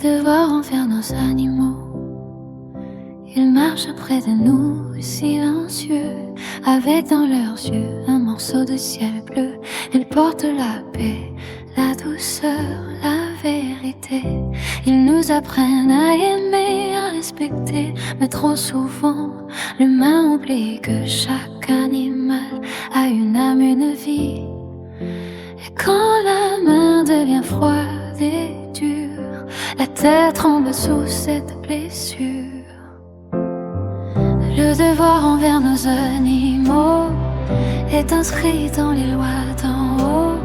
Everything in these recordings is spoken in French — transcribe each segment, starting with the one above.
Le devoir envers nos animaux. Ils marchent près de nous, silencieux, avec dans leurs yeux un morceau de ciel bleu. Ils portent la paix, la douceur, la vérité. Ils nous apprennent à aimer, à respecter. Mais trop souvent, l'humain oublie que chaque animal a une âme, une vie. Et quand la main devient froide et dure, la tête tremble sous cette blessure. Le devoir envers nos animaux est inscrit dans les lois d'en haut.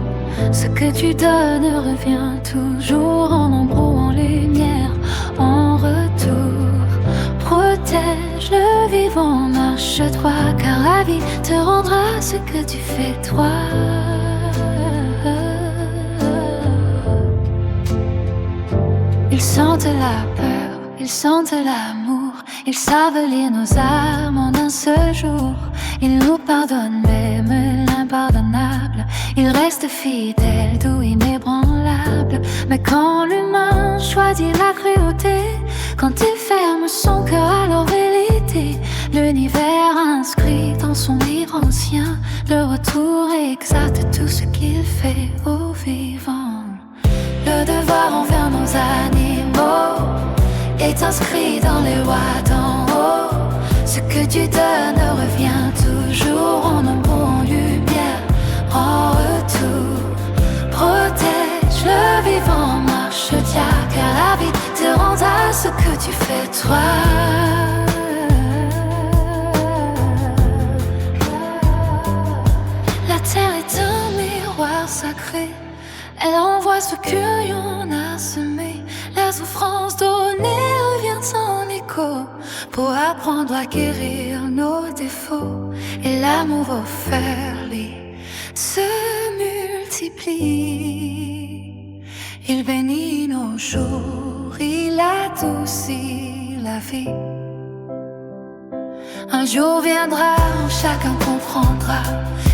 Ce que tu donnes revient toujours en ombre ou en lumière. En retour, protège le vivant, marche droit, car la vie te rendra ce que tu fais toi. Ils sentent la peur, ils sentent l'amour, ils savent lire nos âmes en un seul jour. Ils nous pardonnent même l'impardonnable. Ils restent fidèles, doux, inébranlables. Mais quand l'humain choisit la cruauté, quand il ferme son cœur à leur vérité, l'univers inscrit dans son livre ancien le retour exact de tout ce qu'il fait aux vivants. Le devoir envers nos animaux est inscrit dans les lois d'en haut. Ce que tu donnes revient toujours en ombre ou en lumière. En retour, protège le vivant, marche dia, car la vie te rendra ce que tu fais toi. La terre est un miroir sacré. Elle envoie ce que l'on a semé. La souffrance donnée revient en écho pour apprendre à guérir nos défauts. Et l'amour offert, lui, se multiplie. Il bénit nos jours, il adoucit la vie. Un jour viendra où chacun comprendra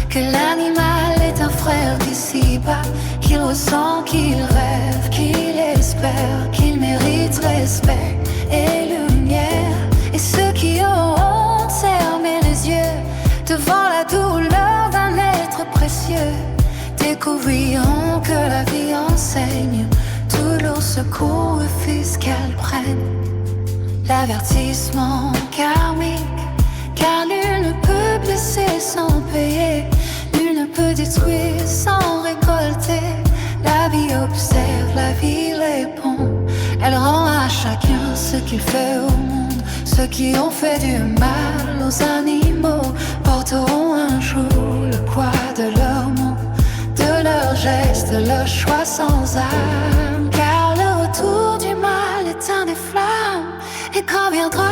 que l'animal est un frère d'ici-bas, qu'il ressent, qu'il rêve, qu'il espère, qu'il mérite respect et lumière. Et ceux qui ont fermé les yeux devant la douleur d'un être précieux découvriront que la vie enseigne toujours ce qu'on refuse qu'elle prenne. L'avertissement karmique, car nul ne peut blesser sans payer, nul ne peut détruire sans récolter. La vie observe, la vie répond. Elle rend à chacun ce qu'il fait au monde. Ceux qui ont fait du mal aux animaux porteront un jour le poids de leurs mots, de leurs gestes, de leurs choix sans âme. Car le retour du mal est un des flammes, et quand viendra